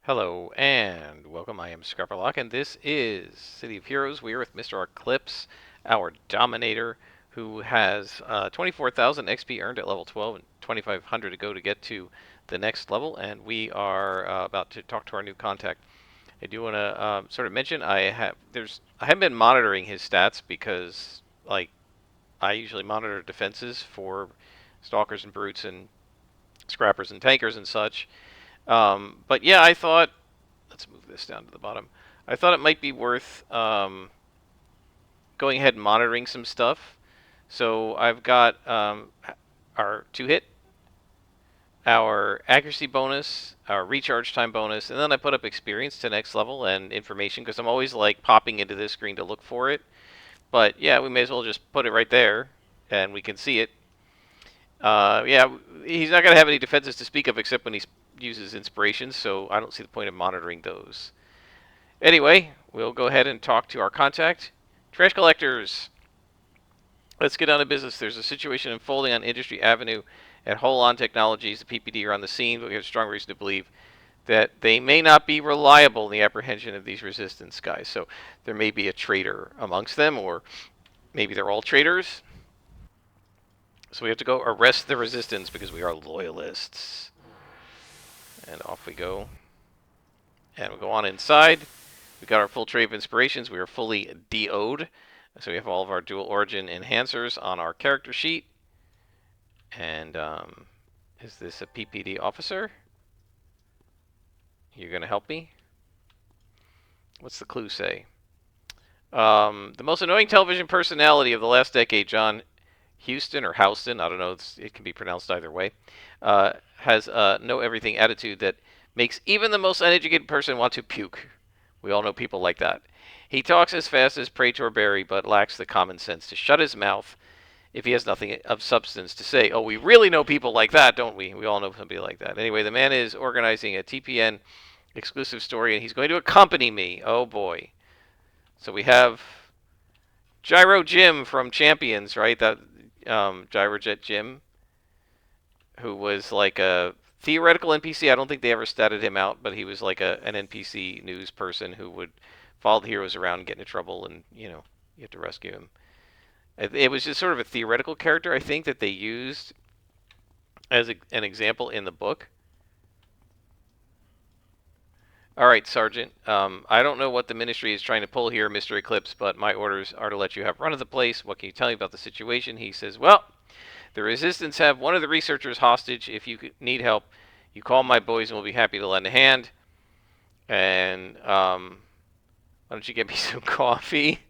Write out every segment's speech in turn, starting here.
Hello and welcome. I am Scrapperlock, and this is City of Heroes. We are with Mister Eclipse, our Dominator, who has 24,000 XP earned at level 12 and 2,500 to go to get to the next level. And we are about to talk to our new contact. I do want to sort of mention I haven't been monitoring his stats because I usually monitor defenses for stalkers and brutes and scrappers and tankers and such. But yeah, I thought let's move this down to the bottom. I thought it might be worth going ahead and monitoring some stuff. So I've got our 2-hit, our accuracy bonus, our recharge time bonus, and then I put up experience to next level and information because I'm always like popping into this screen to look for it. But yeah, we may as well just put it right there and we can see it. Yeah, he's not going to have any defenses to speak of except when he uses inspirations, so I don't see the point of monitoring those. Anyway, we'll go ahead and talk to our contact. Trash collectors, let's get down to business. There's a situation unfolding on Industry Avenue at Holon Technologies. The PPD are on the scene, but we have strong reason to believe that they may not be reliable in the apprehension of these resistance guys. So there may be a traitor amongst them, or maybe they're all traitors. So we have to go arrest the resistance because we are loyalists. And off we go. And we'll go on inside. We got our full tray of inspirations. We are fully DO'd. So we have all of our dual origin enhancers on our character sheet. And is this a PPD officer? You're going to help me? What's the clue say? The most annoying television personality of the last decade, John Houston or Houston, I don't know, it can be pronounced either way, has a know everything attitude that makes even the most uneducated person want to puke. We all know people like that. He talks as fast as Praetor Barry, but lacks the common sense to shut his mouth if he has nothing of substance to say. Oh, we really know people like that, don't we? We all know somebody like that. Anyway, the man is organizing a TPN exclusive story, and he's going to accompany me. Oh, boy. So we have Gyro Jim from Champions, right? That Gyrojet Jim, who was like a theoretical NPC. I don't think they ever statted him out, but he was like an NPC news person who would follow the heroes around and get into trouble, and you have to rescue him. It was just sort of a theoretical character, I think, that they used as an example in the book. All right, Sergeant. I don't know what the Ministry is trying to pull here, Mister Eclipse, but my orders are to let you have run of the place. What can you tell me about the situation? He says, well, the Resistance have one of the researchers hostage. If you need help, you call my boys and we'll be happy to lend a hand. And why don't you get me some coffee?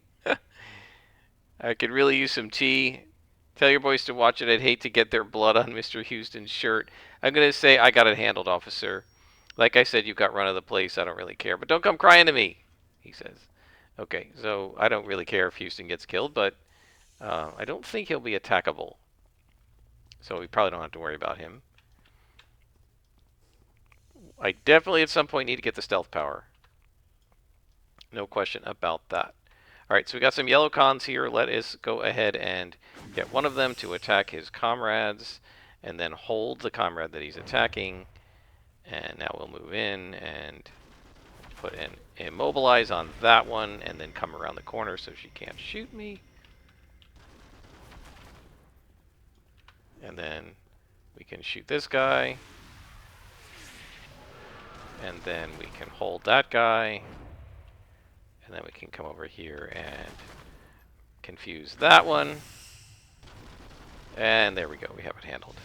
I could really use some tea. Tell your boys to watch it. I'd hate to get their blood on Mr. Houston's shirt. I'm going to say I got it handled, officer. Like I said, you've got run of the place. I don't really care. But don't come crying to me, he says. Okay, so I don't really care if Houston gets killed, but I don't think he'll be attackable. So we probably don't have to worry about him. I definitely at some point need to get the stealth power. No question about that. Alright, so we got some yellow cons here. Let us go ahead and get one of them to attack his comrades, and then hold the comrade that he's attacking. And now we'll move in and put in immobilize on that one, and then come around the corner so she can't shoot me. And then we can shoot this guy. And then we can hold that guy. And then we can come over here and confuse that one. And there we go, we have it handled.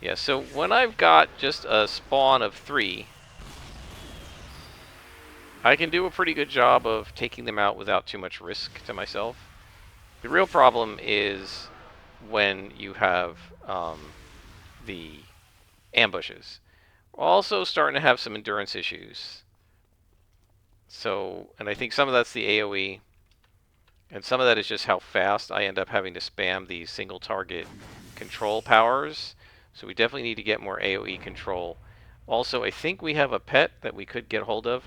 Yeah, so when I've got just a spawn of 3, I can do a pretty good job of taking them out without too much risk to myself. The real problem is when you have the ambushes. We're also starting to have some endurance issues. So, and I think some of that's the AoE, and some of that is just how fast I end up having to spam these single target control powers. So we definitely need to get more AoE control. Also, I think we have a pet that we could get hold of.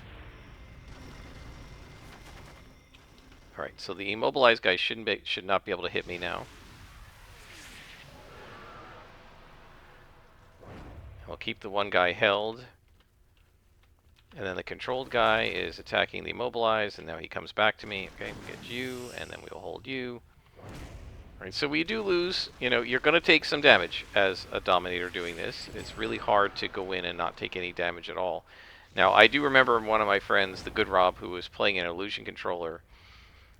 Alright, so the immobilized guy should not be able to hit me now. I'll keep the one guy held. And then the controlled guy is attacking the immobilized, and now he comes back to me. Okay, we get you, and then we'll hold you. All right, so we do lose. You know, you're going to take some damage as a Dominator doing this. It's really hard to go in and not take any damage at all. Now, I do remember one of my friends, the good Rob, who was playing an illusion controller.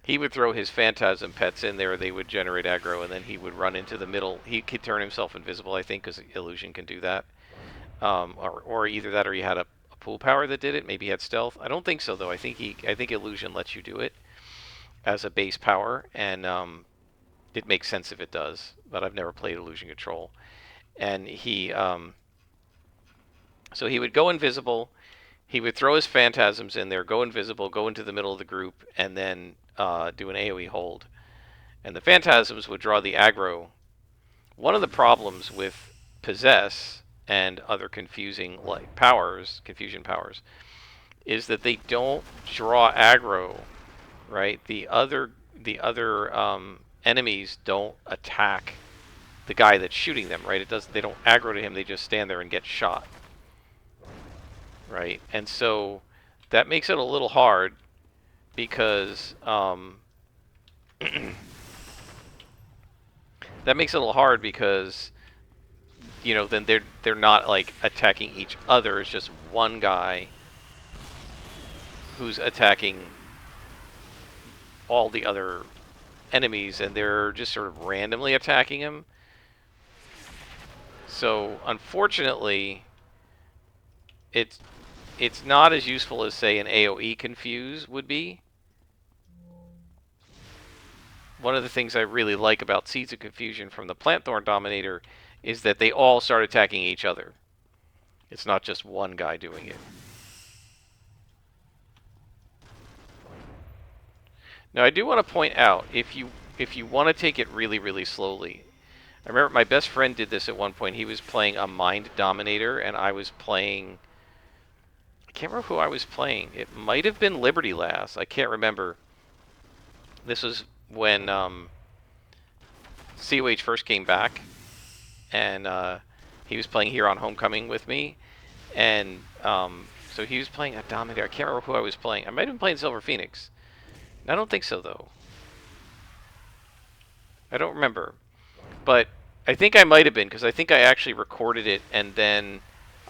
He would throw his Phantasm pets in there, they would generate aggro, and then he would run into the middle. He could turn himself invisible, I think, because illusion can do that. Or either that or he had a pool power that did it. Maybe he had stealth. I don't think so, though. I think illusion lets you do it as a base power, and it makes sense if it does, but I've never played illusion control. And so he would go invisible. He would throw his phantasms in there, go invisible, go into the middle of the group, and then do an AoE hold. And the phantasms would draw the aggro. One of the problems with possess and other confusing confusion powers, is that they don't draw aggro, right? The other enemies don't attack the guy that's shooting them, right? They don't aggro to him. They just stand there and get shot, right? And so that makes it a little hard because you know, then they're not like attacking each other. It's just one guy who's attacking all the other enemies, and they're just sort of randomly attacking him. So unfortunately, it's not as useful as, say, an AoE confuse would be. One of the things I really like about Seeds of Confusion from the Plantthorn Dominator is that they all start attacking each other. It's not just one guy doing it. Now, I do want to point out, if you want to take it really, really slowly, I remember my best friend did this at one point. He was playing a Mind Dominator, and I was playing... I can't remember who I was playing. It might have been Liberty Lass. I can't remember. This was when COH first came back, and he was playing here on Homecoming with me, and so he was playing a Dominator. I can't remember who I was playing. I might have been playing Silver Phoenix. I don't think so, though. I don't remember. But I think I might have been, because I think I actually recorded it, and then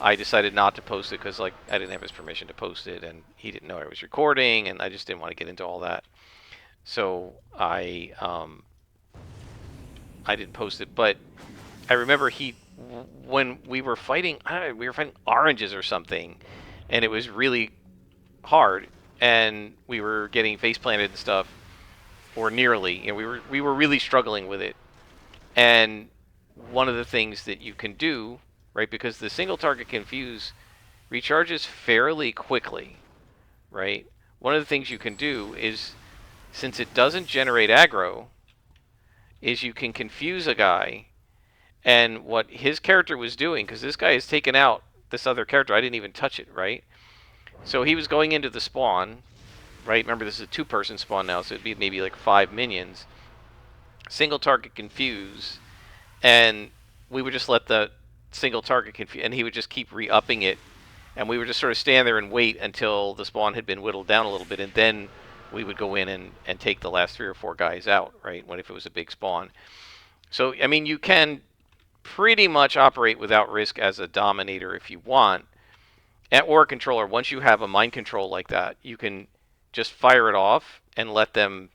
I decided not to post it because, like, I didn't have his permission to post it, and he didn't know I was recording, and I just didn't want to get into all that. So I didn't post it. But I remember when we were fighting, we were fighting oranges or something, and it was really hard, and we were getting face planted and stuff, or nearly. You know, we were really struggling with it. And one of the things that you can do, right, because the single target confuse recharges fairly quickly, right? One of the things you can do is, since it doesn't generate aggro, is you can confuse a guy, and what his character was doing, because this guy has taken out this other character, I didn't even touch it, right? So he was going into the spawn, right? Remember, this is a two-person spawn now, so it'd be maybe like 5 minions. Single target confuse, and we would just let the single target confuse, and he would just keep re-upping it, and we would just sort of stand there and wait until the spawn had been whittled down a little bit, and then we would go in and take the last 3 or 4 guys out, right, if it was a big spawn. So, I mean, you can pretty much operate without risk as a Dominator if you want. Or a controller, once you have a mind control like that, you can just fire it off and let them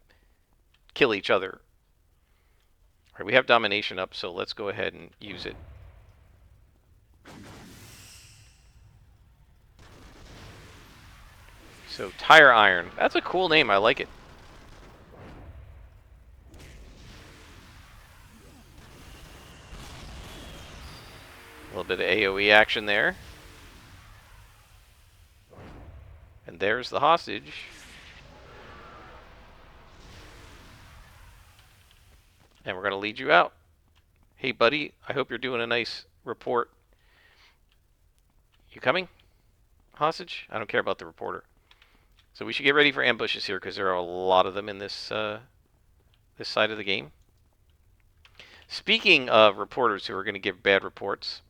kill each other. All right, we have domination up, so let's go ahead and use it. So, Tire Iron. That's a cool name. I like it. A little bit of AoE action there. And there's the hostage. And we're going to lead you out. Hey, buddy, I hope you're doing a nice report. You coming? Hostage? I don't care about the reporter. So we should get ready for ambushes here, because there are a lot of them in this this side of the game. Speaking of reporters who are going to give bad reports,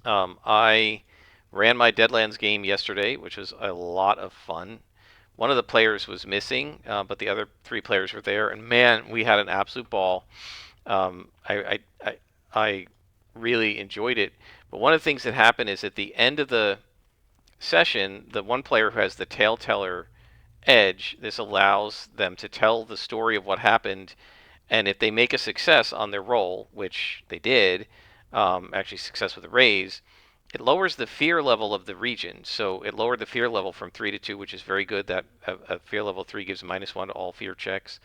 I Ran my Deadlands game yesterday, which was a lot of fun. One of the players was missing, but the other three players were there, and man, we had an absolute ball. I really enjoyed it. But one of the things that happened is at the end of the session, the one player who has the tale teller edge, this allows them to tell the story of what happened, and if they make a success on their roll, which they did, actually success with a raise, it lowers the fear level of the region. So it lowered the fear level from 3 to 2, which is very good. That a fear level 3 gives -1 to all fear checks.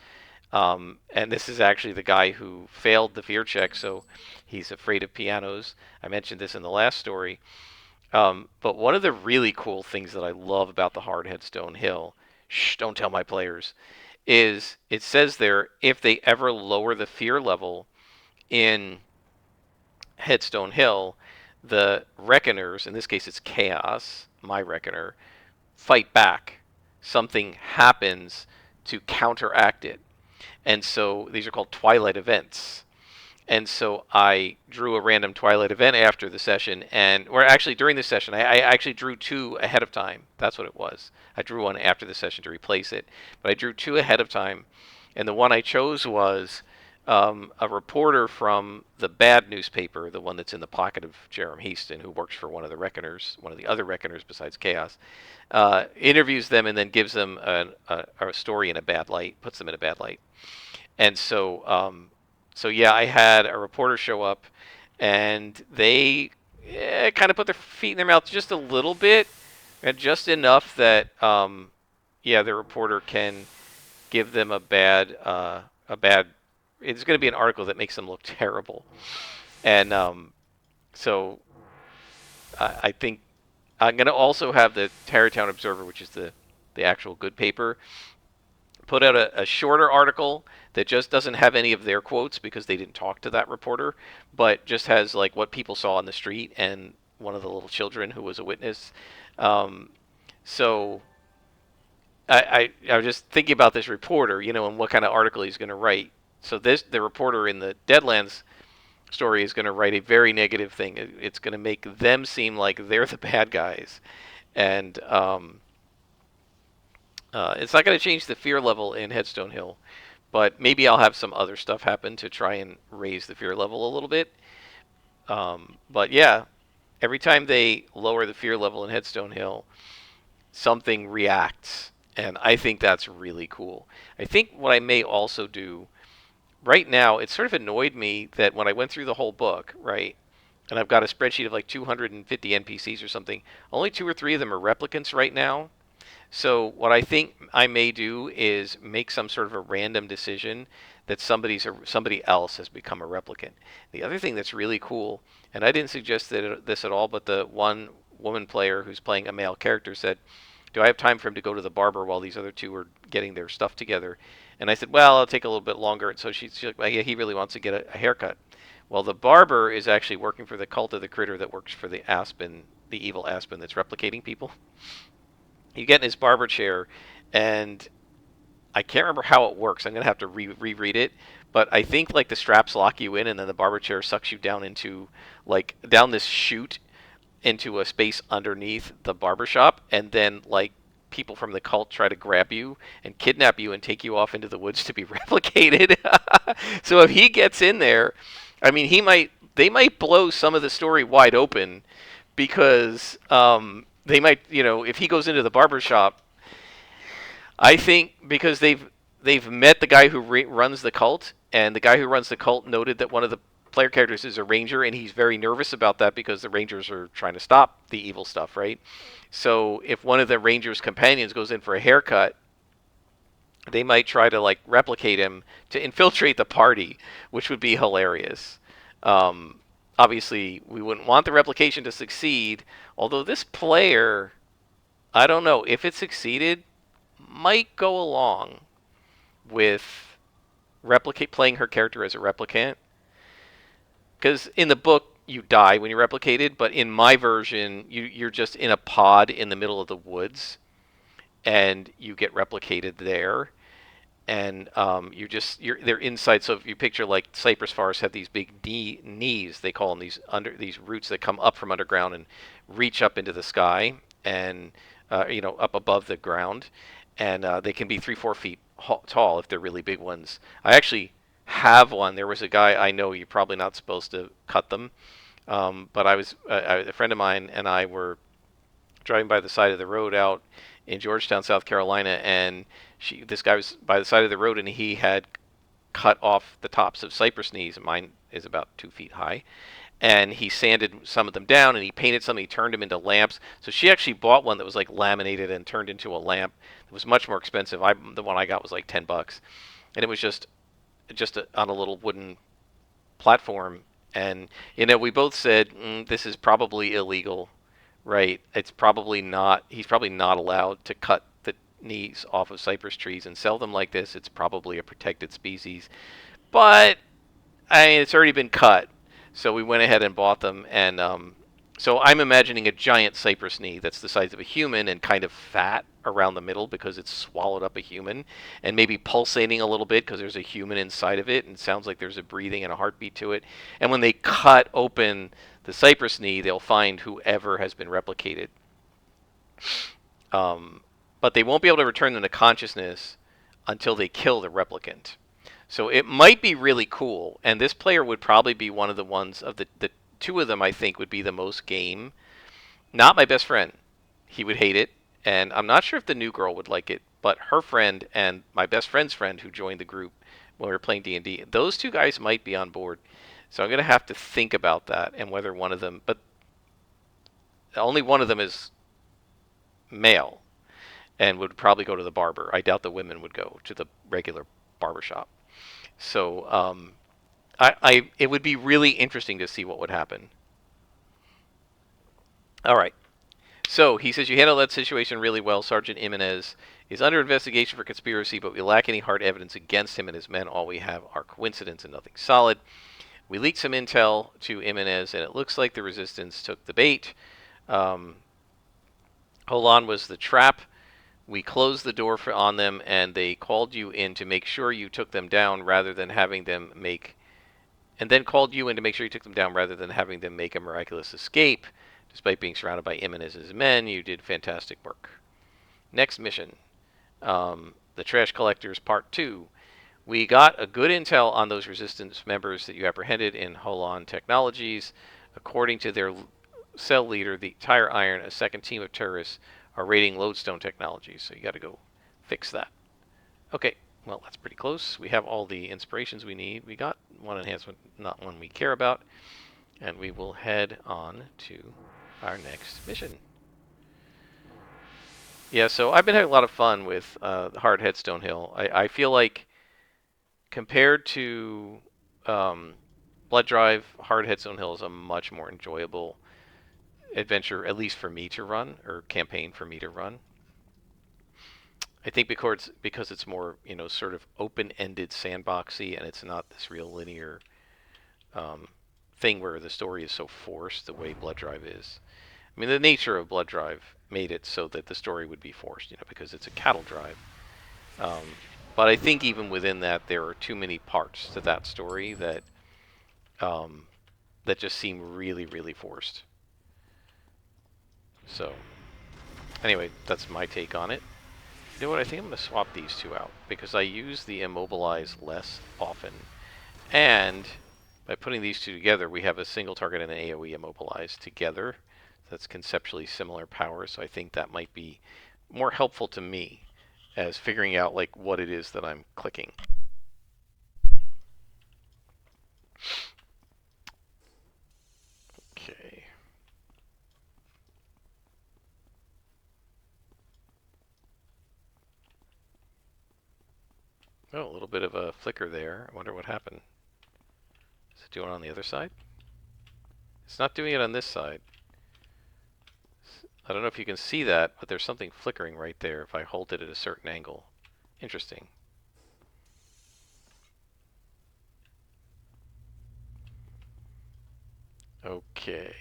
And this is actually the guy who failed the fear check, so he's afraid of pianos. I mentioned this in the last story. But one of the really cool things that I love about the hard headstone hill, shh, don't tell my players, is it says there if they ever lower the fear level in Headstone Hill, the Reckoners, in this case it's Chaos, my Reckoner, fight back. Something happens to counteract it. And so these are called Twilight events. And so I drew a random Twilight event after the session, or actually during the session, I actually drew two ahead of time. That's what it was. I drew one after the session to replace it, but I drew two ahead of time, and the one I chose was a reporter from the bad newspaper, the one that's in the pocket of Jerem Heaston, who works for one of the Reckoners, one of the other Reckoners besides Chaos, interviews them and then gives them a story in a bad light, puts them in a bad light. And so yeah, I had a reporter show up, and they kind of put their feet in their mouth just a little bit, and just enough that yeah, the reporter can give them a bad. It's going to be an article that makes them look terrible, and so I think I'm going to also have the Tarrytown Observer, which is the actual good paper, put out a shorter article that just doesn't have any of their quotes because they didn't talk to that reporter, but just has like what people saw on the street and one of the little children who was a witness. Um, so I was just thinking about this reporter, and what kind of article he's going to write. So the reporter in the Deadlands story is going to write a very negative thing. It's going to make them seem like they're the bad guys, and it's not going to change the fear level in Headstone Hill, but maybe I'll have some other stuff happen to try and raise the fear level a little bit. But yeah, every time they lower the fear level in Headstone Hill, something reacts, and I think that's really cool. I think what I may also do right now, it sort of annoyed me that when I went through the whole book, right, and I've got a spreadsheet of like 250 NPCs or something, only two or three of them are replicants right now. So what I think I may do is make some sort of a random decision that somebody else has become a replicant. The other thing that's really cool, and I didn't suggest this at all, but the one woman player who's playing a male character said, "Do I have time for him to go to the barber while these other two are getting their stuff together?" And I said, "Well, it'll take a little bit longer." And so she's like, well, "Yeah, he really wants to get a haircut." Well, the barber is actually working for the cult of the critter that works for the Aspen, the evil Aspen that's replicating people. You get in his barber chair, and I can't remember how it works. I'm gonna have to reread it, but I think like the straps lock you in, and then the barber chair sucks you down into like down this chute into a space underneath the barber shop, and then like people from the cult try to grab you and kidnap you and take you off into the woods to be replicated. So if he gets in there, I mean, they might blow some of the story wide open because they might, if he goes into the barber shop, I think because they've met the guy who runs the cult, and the guy who runs the cult noted that one of the player characters is a ranger, and he's very nervous about that because the rangers are trying to stop the evil stuff, right? So if one of the rangers' companions goes in for a haircut, they might try to like replicate him to infiltrate the party, which would be hilarious. Um, Obviously, we wouldn't want the replication to succeed, although this player, I don't know if it succeeded, might go along with replicate playing her character as a replicant, because in the book you die when you're replicated, but in my version you're just in a pod in the middle of the woods and you get replicated there. and they're inside. So if you picture like cypress forests have these big knees, they call them, these roots that come up from underground and reach up into the sky, and up above the ground, and they can be 3-4 feet tall if they're really big ones. I actually have one. There was a guy I know. You're probably not supposed to cut them, but a friend of mine and I were driving by the side of the road out in Georgetown, South Carolina, and this guy was by the side of the road, and he had cut off the tops of cypress knees. Mine is about 2 feet high, and he sanded some of them down, and he painted some. He turned them into lamps. So she actually bought one that was like laminated and turned into a lamp. It was much more expensive. The one I got was like $10, and it was just on a little wooden platform. And we both said this is probably illegal, right? It's probably not. He's probably not allowed to cut the knees off of cypress trees and sell them like this. It's probably a protected species. But I mean, it's already been cut, so we went ahead and bought them. And so I'm imagining a giant cypress knee that's the size of a human and kind of fat around the middle because it's swallowed up a human, and maybe pulsating a little bit because there's a human inside of it, and it sounds like there's a breathing and a heartbeat to it. And when they cut open the cypress knee, they'll find whoever has been replicated. But they won't be able to return them to consciousness until they kill the replicant. So it might be really cool, and this player would probably be one of the ones of the two of them. I think would be the most game. Not my best friend; he would hate it, and I'm not sure if the new girl would like it. But her friend and my best friend's friend, who joined the group when we were playing D&D, those two guys might be on board. So I'm gonna have to think about that and whether one of them, but only one of them is male and would probably go to the barber. I doubt the women would go to the regular barber shop. So it would be really interesting to see what would happen. All right. So he says you handled that situation really well. Sergeant Jimenez is under investigation for conspiracy, but we lack any hard evidence against him and his men. All we have are coincidence and nothing solid. We leaked some intel to Jimenez, and it looks like the resistance took the bait. Holan was the trap. We closed the door on them, and they called you in to make sure you took them down rather than having them make... And then called you in to make sure you took them down rather than having them make a miraculous escape. Despite being surrounded by Jimenez's men, you did fantastic work. Next mission. The Trash Collectors Part 2. We got a good intel on those resistance members that you apprehended in Holan Technologies. According to their cell leader, the Tire Iron, a second team of terrorists are raiding Lodestone Technologies, so you got to go fix that. Okay, well, that's pretty close. We have all the inspirations we need. We got one enhancement, not one we care about, and we will head on to our next mission. Yeah, so I've been having a lot of fun with Hard Headstone Hill. I feel like compared to Blood Drive, Hard Headstone Hill is a much more enjoyable adventure, at least for me to run, or campaign for me to run. I think because it's more, sort of open-ended, sandboxy, and it's not this real linear thing where the story is so forced the way Blood Drive is. I mean, the nature of Blood Drive made it so that the story would be forced, because it's a cattle drive. But I think even within that, there are too many parts to that story that that just seem really, really forced. So, anyway, that's my take on it. You know what? I think I'm going to swap these two out because I use the immobilize less often. And by putting these two together, we have a single target and an AoE immobilize together. That's conceptually similar power, so I think that might be more helpful to me as figuring out like what it is that I'm clicking. Okay. Oh, a little bit of a flicker there. I wonder what happened. Is it doing it on the other side? It's not doing it on this side. I don't know if you can see that, but there's something flickering right there if I hold it at a certain angle. Interesting. Okay.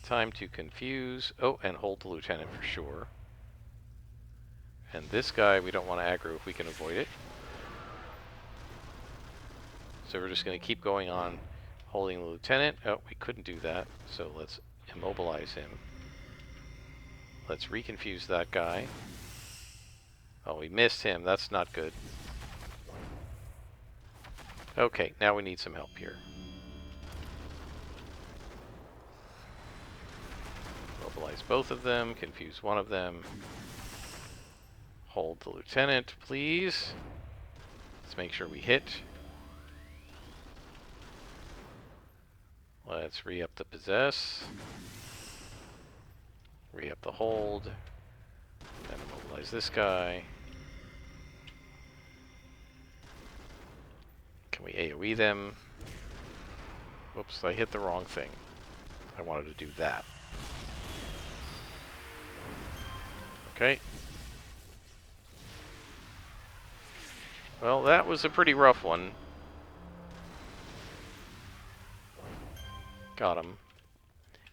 Time to confuse. Oh, and hold the lieutenant for sure. And this guy, we don't want to aggro if we can avoid it. So we're just going to keep going on holding the lieutenant. Oh, we couldn't do that. So let's immobilize him. Let's reconfuse that guy. Oh, we missed him. That's not good. Okay, now we need some help here. Mobilize both of them. Confuse one of them. Hold the lieutenant, please. Let's make sure we hit. Let's re-up the possess. Re-up the hold. Then immobilize this guy. Can we AoE them? Whoops, I hit the wrong thing. I wanted to do that. Okay. Well, that was a pretty rough one. Got him.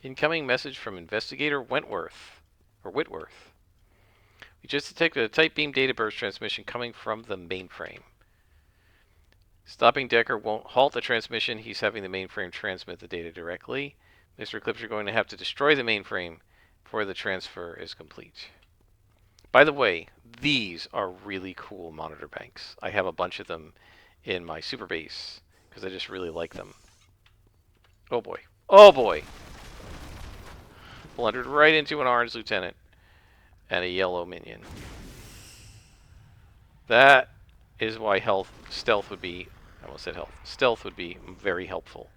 Incoming message from Investigator Wentworth. Or Whitworth. We just detected a tight beam data burst transmission coming from the mainframe. Stopping Decker won't halt the transmission. He's having the mainframe transmit the data directly. Mr. Eclipse, you're going to have to destroy the mainframe before the transfer is complete. By the way, these are really cool monitor banks. I have a bunch of them in my super base because I just really like them. Oh boy. Oh boy! Blundered right into an orange lieutenant and a yellow minion. That is why stealth would be, I almost said health, stealth would be very helpful.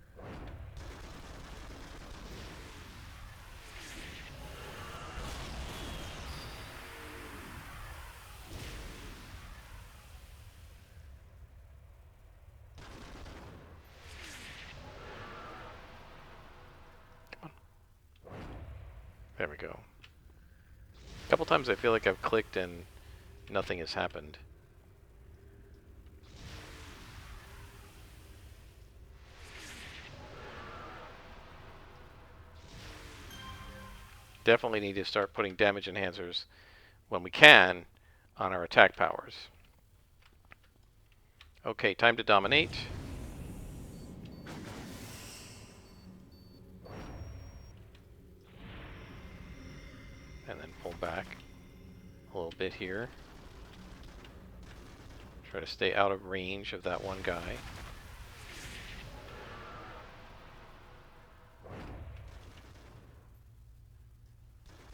There we go. A couple times I feel like I've clicked and nothing has happened. Definitely need to start putting damage enhancers when we can on our attack powers. Okay, time to dominate. And then pull back a little bit here. Try to stay out of range of that one guy.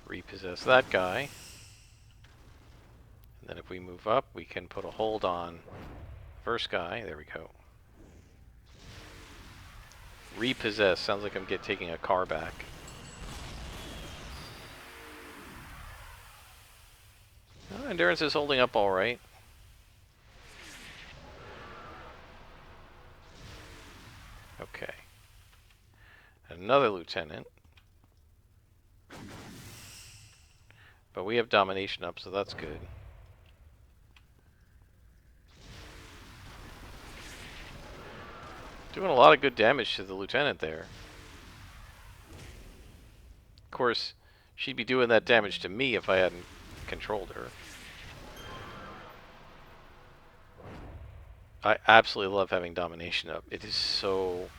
Repossess that guy. And then if we move up, we can put a hold on the first guy. There we go. Repossess. Sounds like I'm taking a car back. Oh, endurance is holding up all right. Okay. Another lieutenant. But we have domination up, so that's good. Doing a lot of good damage to the lieutenant there. Of course, she'd be doing that damage to me if I hadn't controlled her. I absolutely love having domination up. It is so,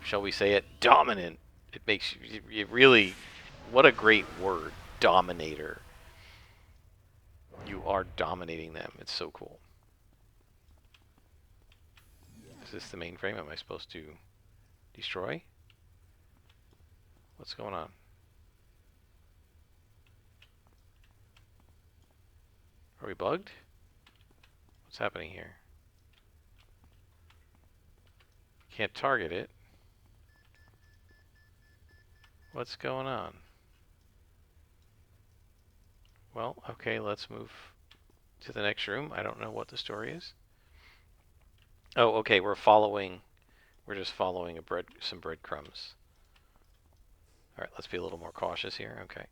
shall we say it, dominant. It makes you really, what a great word, Dominator. You are dominating them. It's so cool. Is this the mainframe? Am I supposed to destroy? What's going on? Are we bugged? What's happening here? Can't target it. What's going on? Well, okay, let's move to the next room. I don't know what the story is. Oh, okay, we're just following some breadcrumbs. All right, let's be a little more cautious here. Okay.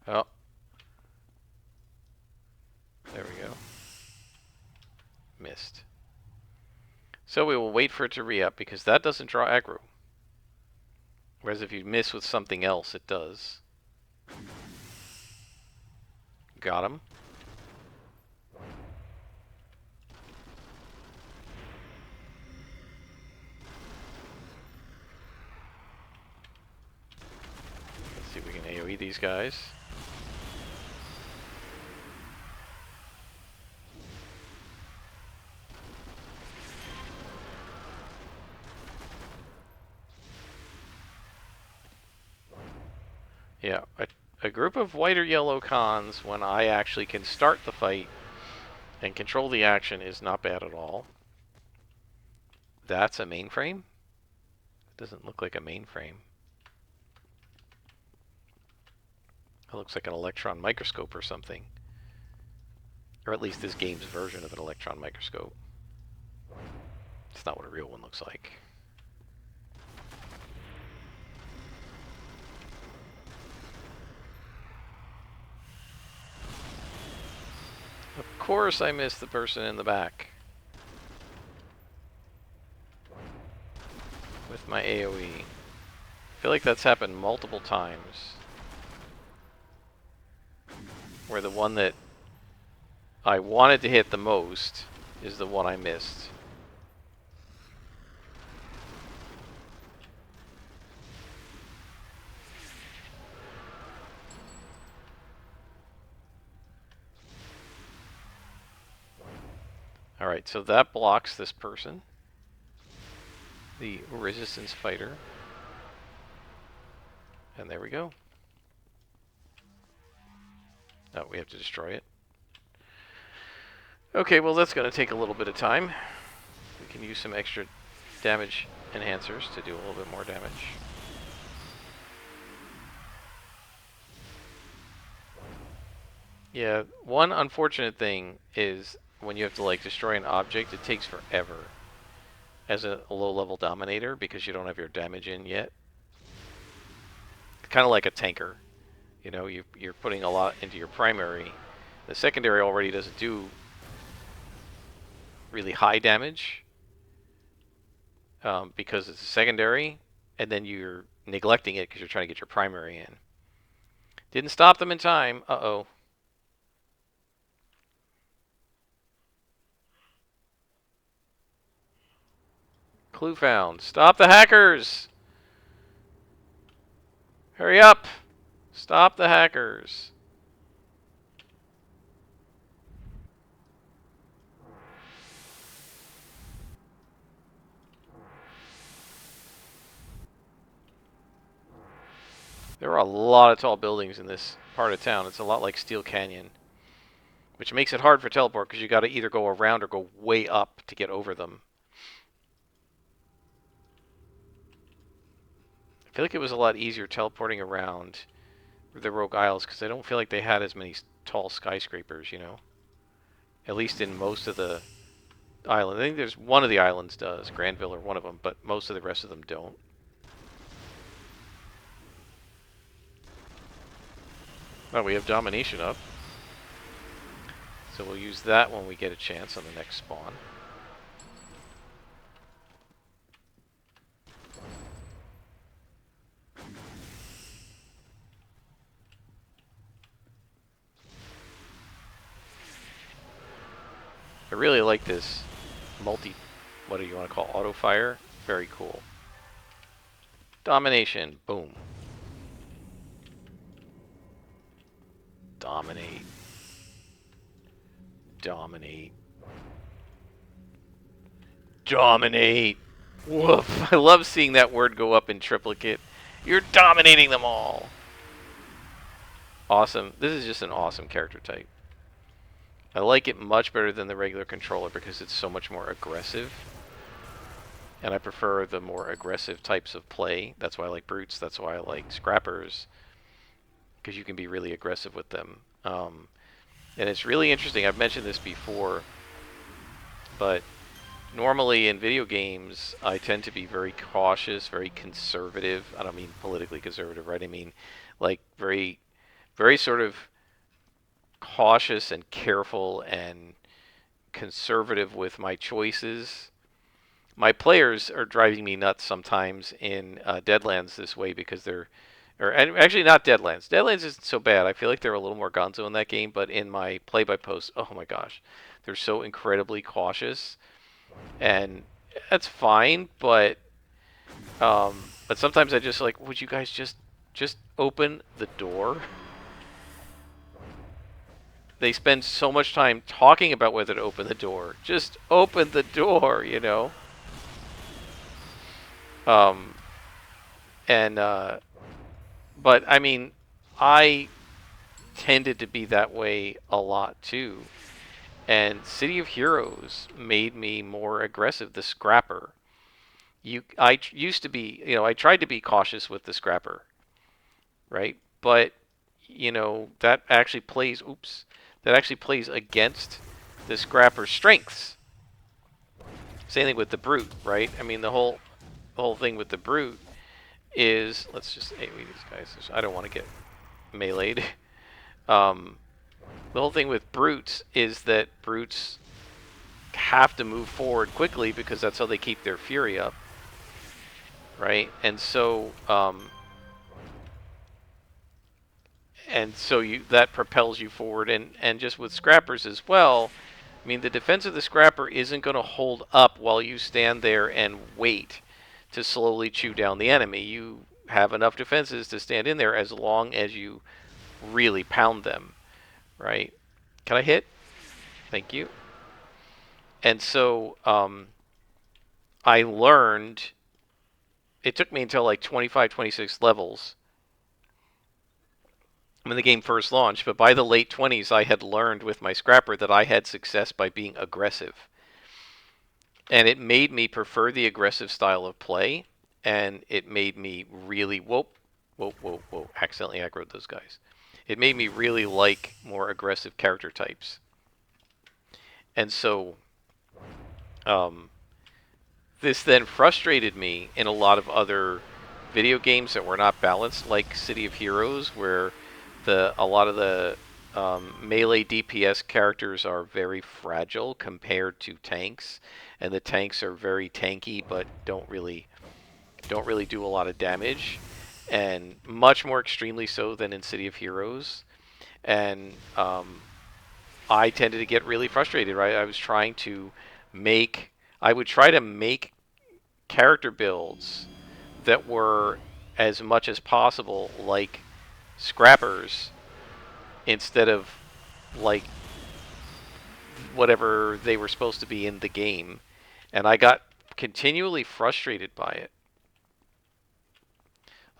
Oh. There we go. Missed. So we will wait for it to re-up because that doesn't draw aggro. Whereas if you miss with something else, it does. Got him. Let's see if we can AoE these guys. Yeah, a group of white or yellow cons, when I actually can start the fight and control the action, is not bad at all. That's a mainframe? It doesn't look like a mainframe. It looks like an electron microscope or something. Or at least this game's version of an electron microscope. It's not what a real one looks like. Of course I missed the person in the back. With my AoE. I feel like that's happened multiple times. Where the one that I wanted to hit the most is the one I missed. Alright, so that blocks this person. The resistance fighter. And there we go. Oh, we have to destroy it. Okay, well that's going to take a little bit of time. We can use some extra damage enhancers to do a little bit more damage. Yeah, one unfortunate thing is when you have to like destroy an object, it takes forever as a low-level Dominator because you don't have your damage in yet. Kind of like a tanker. You know, you're putting a lot into your primary. The secondary already doesn't do really high damage because it's a secondary, and then you're neglecting it because you're trying to get your primary in. Didn't stop them in time. Uh-oh. Clue found. Stop the hackers! Hurry up! Stop the hackers! There are a lot of tall buildings in this part of town. It's a lot like Steel Canyon. Which makes it hard for teleport because you got to either go around or go way up to get over them. I feel like it was a lot easier teleporting around the Rogue Isles because I don't feel like they had as many tall skyscrapers, you know? At least in most of the islands. I think there's one of the islands does, Granville or one of them, but most of the rest of them don't. Oh, we have Domination up. So we'll use that when we get a chance on the next spawn. I really like this what do you want to call auto fire? Very cool. Domination, boom. Dominate. Dominate. Dominate. Woof. I love seeing that word go up in triplicate. You're dominating them all. Awesome. This is just an awesome character type. I like it much better than the regular controller because it's so much more aggressive. And I prefer the more aggressive types of play. That's why I like brutes. That's why I like scrappers. Because you can be really aggressive with them. And it's really interesting. I've mentioned this before. But normally in video games, I tend to be very cautious, very conservative. I don't mean politically conservative, right? I mean like very, very sort of cautious and careful and conservative with my choices My players are driving me nuts sometimes in Deadlands this way because they're, or actually not Deadlands. Deadlands isn't so bad. I feel like they're a little more gonzo in that game, but in my play-by-post, oh my gosh, they're so incredibly cautious, and that's fine. But sometimes I just like, would you guys just open the door? They spend so much time talking about whether to open the door. Just open the door, you know. Um, and but I mean, I tended to be that way a lot too. And City of Heroes made me more aggressive. The scrapper. I used to be, I tried to be cautious with the scrapper, right? But that actually plays. Oops, that actually plays against the scrapper's strengths. Same thing with the brute, right? I mean, the whole thing with the brute is, let's just AoE these guys. I don't want to get meleeed. The whole thing with brutes is that brutes have to move forward quickly because that's how they keep their fury up, right? And so that propels you forward, and just with scrappers as well. I mean, the defense of the scrapper isn't going to hold up while you stand there and wait to slowly chew down the enemy. You have enough defenses to stand in there as long as you really pound them, right? Can I hit? Thank you. And so I learned, it took me until like 25, 26 levels when the game first launched, but by the late 20s I had learned with my scrapper that I had success by being aggressive. And it made me prefer the aggressive style of play, and it made me really, whoa, accidentally aggroed those guys. It made me really like more aggressive character types. And so this then frustrated me in a lot of other video games that were not balanced, like City of Heroes, where a lot of the melee DPS characters are very fragile compared to tanks, and the tanks are very tanky but don't really do a lot of damage, and much more extremely so than in City of Heroes. And I tended to get really frustrated. Right, I would try to make character builds that were as much as possible like scrappers instead of like whatever they were supposed to be in the game, and I got continually frustrated by it.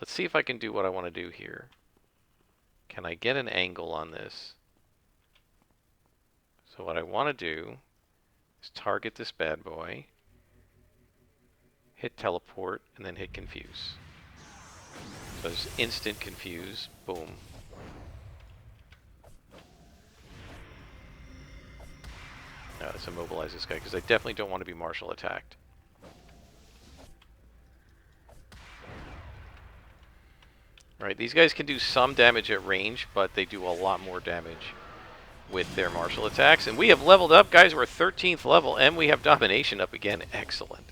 Let's see if I can do what I want to do here. Can I get an angle on this? So what I want to do is target this bad boy, hit teleport, and then hit confuse. So there's instant confuse. Boom. Now let's immobilize this guy, because I definitely don't want to be martial attacked. Right, these guys can do some damage at range, but they do a lot more damage with their martial attacks. And we have leveled up, guys. We're 13th level, and we have domination up again. Excellent.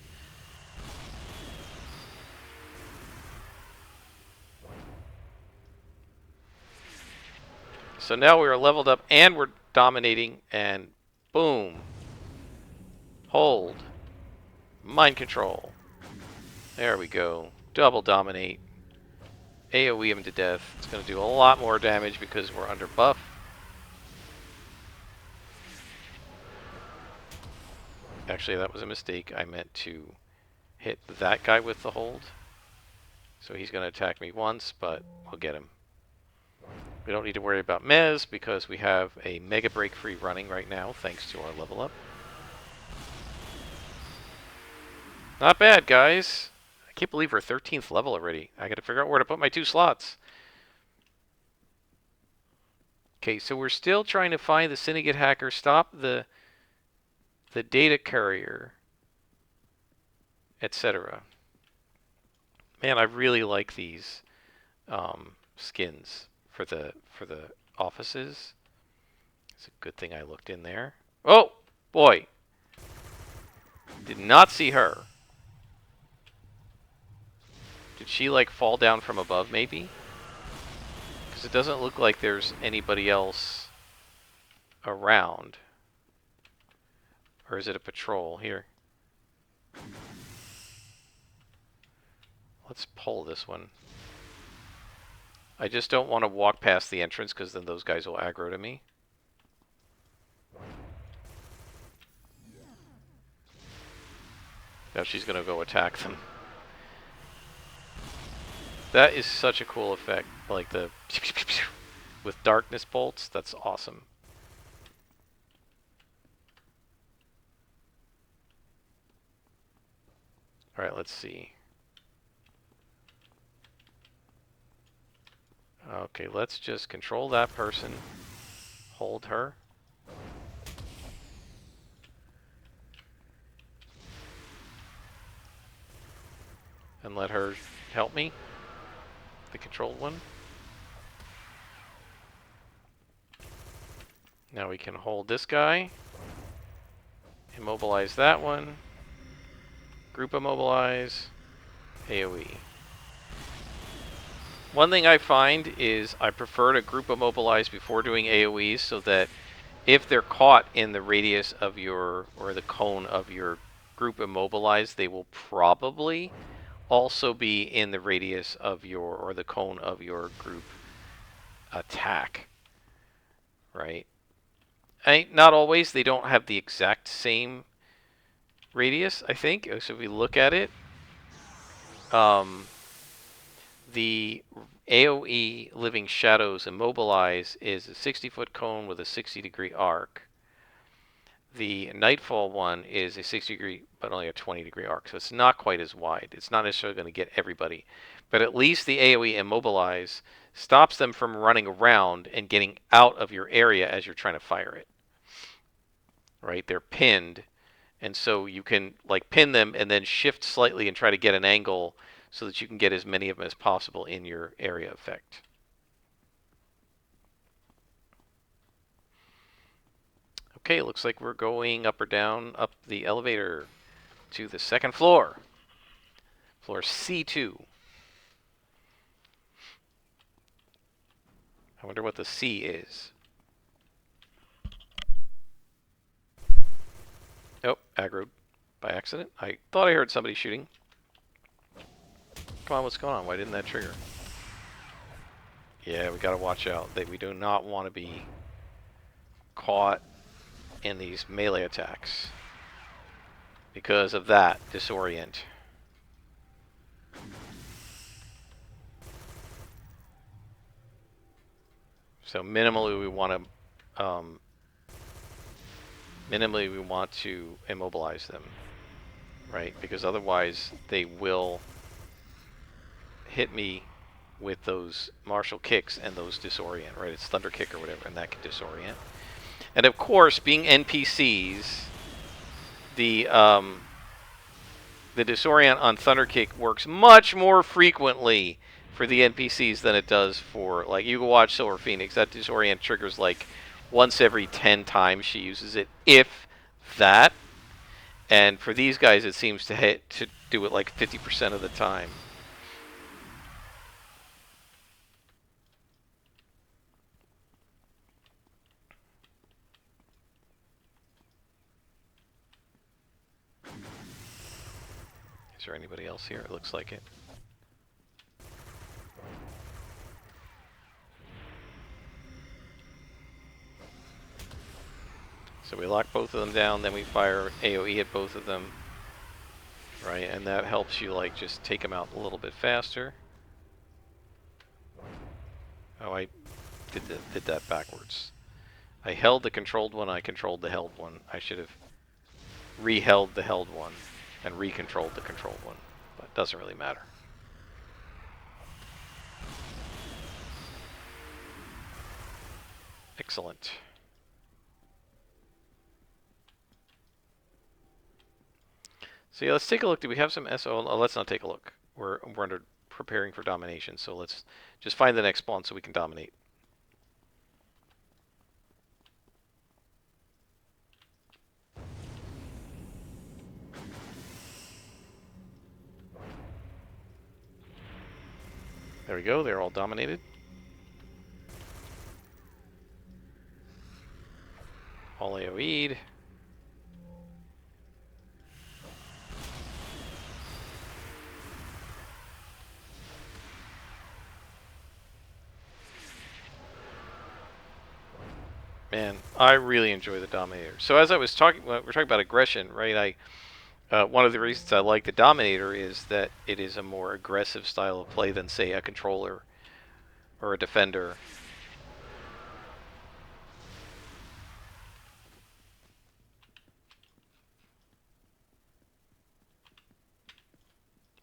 So now we are leveled up, and we're dominating, and boom. Hold. Mind control. There we go. Double dominate. AoE him to death. It's going to do a lot more damage because we're under buff. Actually, that was a mistake. I meant to hit that guy with the hold. So he's going to attack me once, but we'll get him. We don't need to worry about Mez because we have a Mega Break free running right now thanks to our level up. Not bad, guys. I can't believe we're 13th level already. I got to figure out where to put my 2 slots. Okay, so we're still trying to find the Syndicate hacker, stop the data courier, etc. Man, I really like these skins for the offices. It's a good thing I looked in there. Oh boy, did not see her. Did she, like, fall down from above, maybe? Because it doesn't look like there's anybody else around. Or is it a patrol? Here. Let's pull this one. I just don't want to walk past the entrance because then those guys will aggro to me. Now she's going to go attack them. That is such a cool effect. Like the... with darkness bolts. That's awesome. Alright, let's see. Okay, let's just control that person. Hold her. And let her help me. The controlled one. Now we can hold this guy. Immobilize that one. Group immobilize. AoE. One thing I find is I prefer to group immobilize before doing AoEs so that if they're caught in the radius of your, or the cone of your group immobilize, they will probably also be in the radius of your, or the cone of your group attack. Right? Not always. They don't have the exact same radius, I think. So if we look at it, the AoE Living Shadows Immobilize is a 60-foot cone with a 60-degree arc. The Nightfall one is a 60-degree, but only a 20-degree arc, so it's not quite as wide. It's not necessarily going to get everybody. But at least the AoE Immobilize stops them from running around and getting out of your area as you're trying to fire it. Right? They're pinned, and so you can like pin them and then shift slightly and try to get an angle so that you can get as many of them as possible in your area effect. Okay, looks like we're going up or down, up the elevator to the second floor. Floor C2. I wonder what the C is. Oh, aggroed by accident. I thought I heard somebody shooting. Come on, what's going on? Why didn't that trigger? Yeah, we gotta watch out. We do not want to be caught in these melee attacks. Because of that, disorient. So minimally we want to immobilize them, right? Because otherwise they will hit me with those martial kicks and those disorient, right? It's thunder kick or whatever, and that can disorient. And of course, being NPCs, the disorient on thunder kick works much more frequently for the NPCs than it does for, like, you can watch Silver Phoenix. That disorient triggers like once every 10 times she uses it, if that. And for these guys, it seems to do it like 50% of the time. Is there anybody else here? It looks like it. So we lock both of them down, then we fire AoE at both of them. Right, and that helps you like just take them out a little bit faster. Oh, I did that backwards. I held the controlled one, I controlled the held one. I should have re-held the held one and re-controlled the controlled one, but it doesn't really matter. Excellent. So yeah, let's take a look. Do we have some SO? Oh, let's not take a look. We're under preparing for domination, so let's just find the next spawn so we can dominate. There we go. They're all dominated. All AoE'd. Man, I really enjoy the Dominator. So as I was talking, we're talking about aggression, right? One of the reasons I like the Dominator is that it is a more aggressive style of play than, say, a controller or a defender.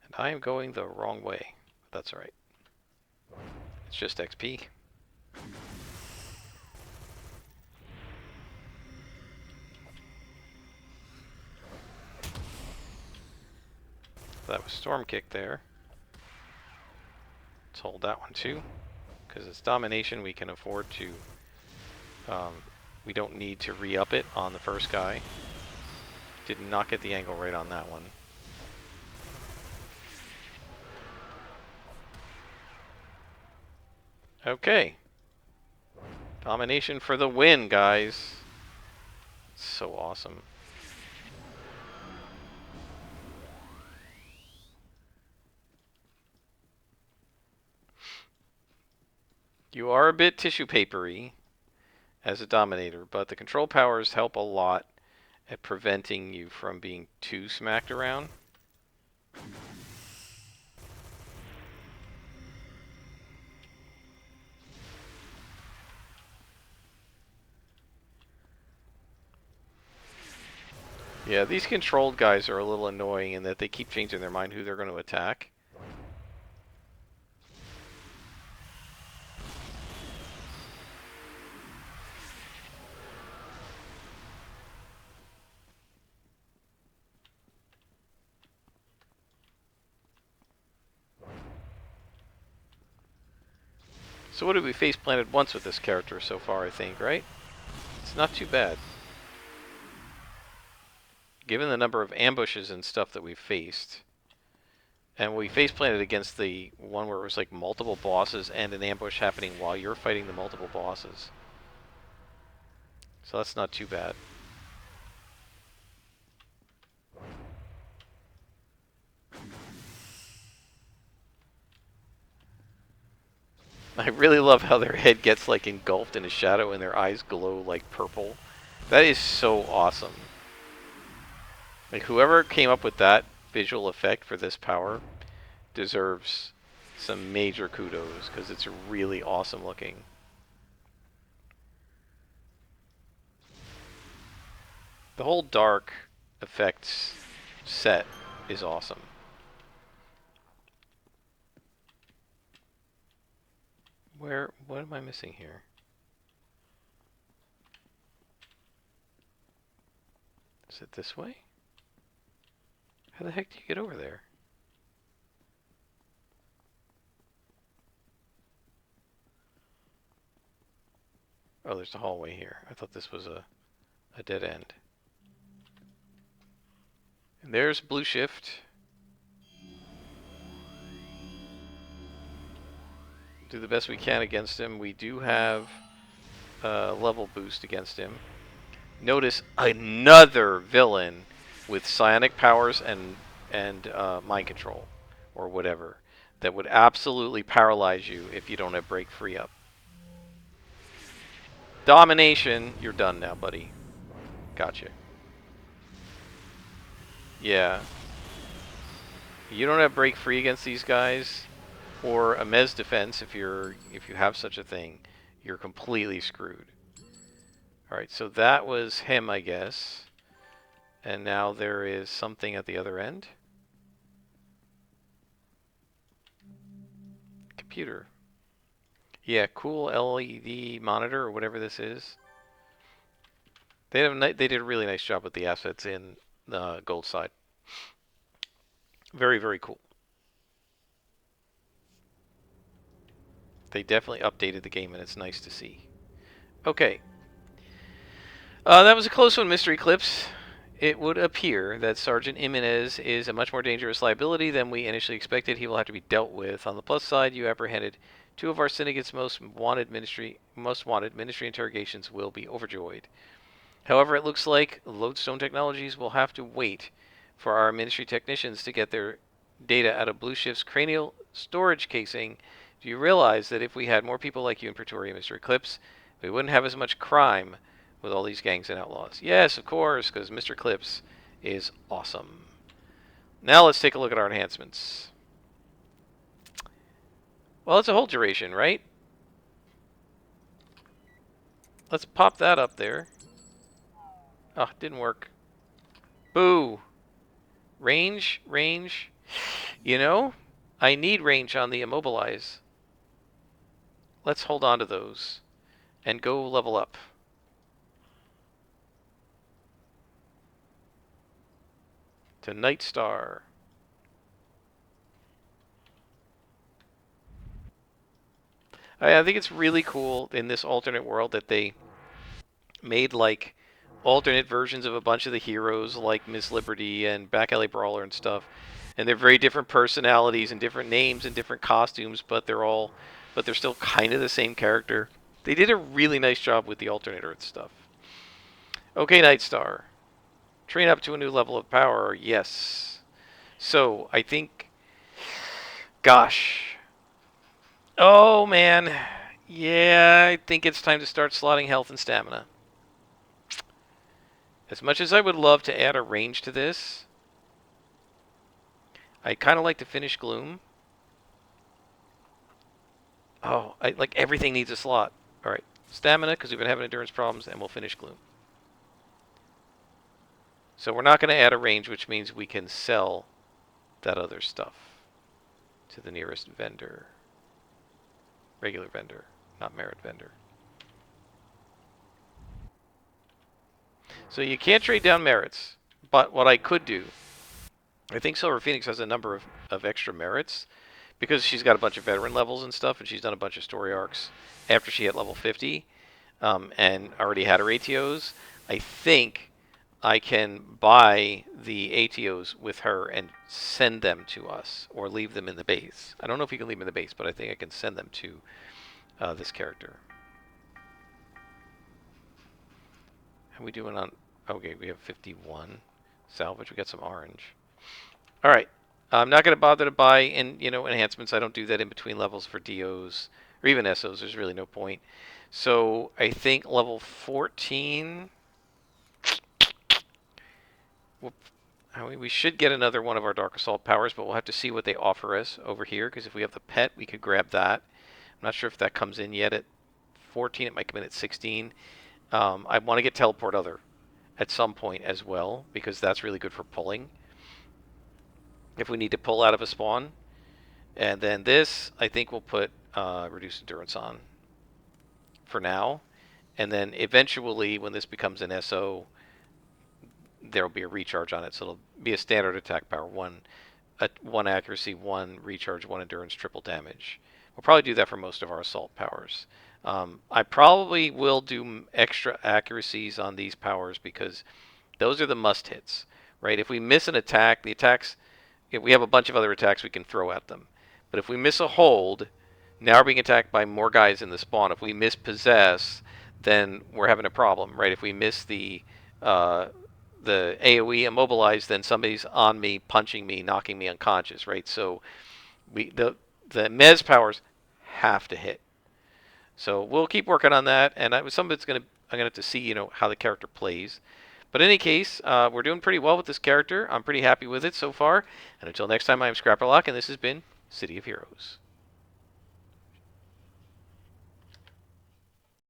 And I am going the wrong way. But that's alright. It's just XP. That was Storm Kick there. Let's hold that one too. Because it's domination, we can afford to... we don't need to re-up it on the first guy. Did not get the angle right on that one. Okay. Domination for the win, guys. So awesome. You are a bit tissue papery as a Dominator, but the control powers help a lot at preventing you from being too smacked around. Yeah, these controlled guys are a little annoying in that they keep changing their mind who they're going to attack. So what did we face planted once with this character so far, I think, right? It's not too bad. Given the number of ambushes and stuff that we've faced. And we face planted against the one where it was like multiple bosses and an ambush happening while you're fighting the multiple bosses. So that's not too bad. I really love how their head gets like engulfed in a shadow and their eyes glow like purple. That is so awesome. Like whoever came up with that visual effect for this power deserves some major kudos because it's really awesome looking. The whole dark effects set is awesome. What am I missing here? Is it this way? How the heck do you get over there? Oh, there's a hallway here. I thought this was a dead end. And there's Blue Shift. Do the best we can against him. We do have a level boost against him. Notice another villain with psionic powers and mind control or whatever that would absolutely paralyze you if you don't have break free up. Domination, you're done now, buddy. Gotcha. Yeah. You don't have break free against these guys, or a Mez defense if you have such a thing, you're completely screwed. Alright, so that was him, I guess. And now there is something at the other end. Computer. Yeah, cool LED monitor or whatever this is. They did a really nice job with the assets in the gold side. Very, very cool. They definitely updated the game, and it's nice to see. Okay. That was a close one, Mister Eclipse. it would appear that Sergeant Jimenez is a much more dangerous liability than we initially expected. He will have to be dealt with. On the plus side, you apprehended two of our syndicate's most wanted ministry interrogations will be overjoyed. However, it looks like Lodestone Technologies will have to wait for our ministry technicians to get their data out of Blue Shift's cranial storage casing. Do you realize that if we had more people like you in Pretoria, Mr. Eclipse, we wouldn't have as much crime with all these gangs and outlaws? Yes, of course, because Mr. Eclipse is awesome. Now let's take a look at our enhancements. Well, it's a whole duration, right? Let's pop that up there. Oh, didn't work. Boo. Range, range. You know, I need range on the immobilize. Let's hold on to those and go level up. To Night Star. I think it's really cool in this alternate world that they made like alternate versions of a bunch of the heroes like Miss Liberty and Back Alley Brawler and stuff. And they're very different personalities and different names and different costumes, but they're still kind of the same character. They did a really nice job with the alternate Earth stuff. Okay, Night Star. Train up to a new level of power, yes. So, I think... Gosh. Oh, man. Yeah, I think it's time to start slotting health and stamina. As much as I would love to add a range to this, I kind of like to finish Gloom. Oh, like everything needs a slot. All right, stamina, because we've been having endurance problems, and we'll finish Gloom. So we're not going to add a range, which means we can sell that other stuff to the nearest vendor. Regular vendor, not merit vendor. So you can't trade down merits, but what I could do, I think Silver Phoenix has a number of extra merits because she's got a bunch of veteran levels and stuff, and she's done a bunch of story arcs after she hit level 50 and already had her ATOs. I think I can buy the ATOs with her and send them to us or leave them in the base. I don't know if you can leave them in the base, but I think I can send them to this character. How are we doing on... Okay, we have 51 salvage. We got some orange. All right. I'm not going to bother to buy enhancements. I don't do that in between levels for DOs or even SOs. There's really no point. So I think level 14... we should get another one of our Dark Assault powers, but we'll have to see what they offer us over here, because if we have the pet, we could grab that. I'm not sure if that comes in yet at 14. It might come in at 16. I want to get Teleport Other at some point as well, because that's really good for pulling if we need to pull out of a spawn. And then this, I think we'll put Reduced Endurance on for now. And then eventually, when this becomes an SO, there will be a recharge on it. So it'll be a standard attack power. One accuracy, 1 recharge, 1 endurance, triple damage. We'll probably do that for most of our assault powers. I probably will do extra accuracies on these powers because those are the must hits, right? If we miss an attack, if we have a bunch of other attacks we can throw at them. But if we miss a hold, now we're being attacked by more guys in the spawn. If we miss possess, then we're having a problem, right? If we miss the AoE immobilize, then somebody's on me, punching me, knocking me unconscious, right? So the Mez powers have to hit. So we'll keep working on that, and some of it's I'm gonna have to see how the character plays. But in any case, we're doing pretty well with this character. I'm pretty happy with it so far. And until next time, I'm Scrapperlock, and this has been City of Heroes.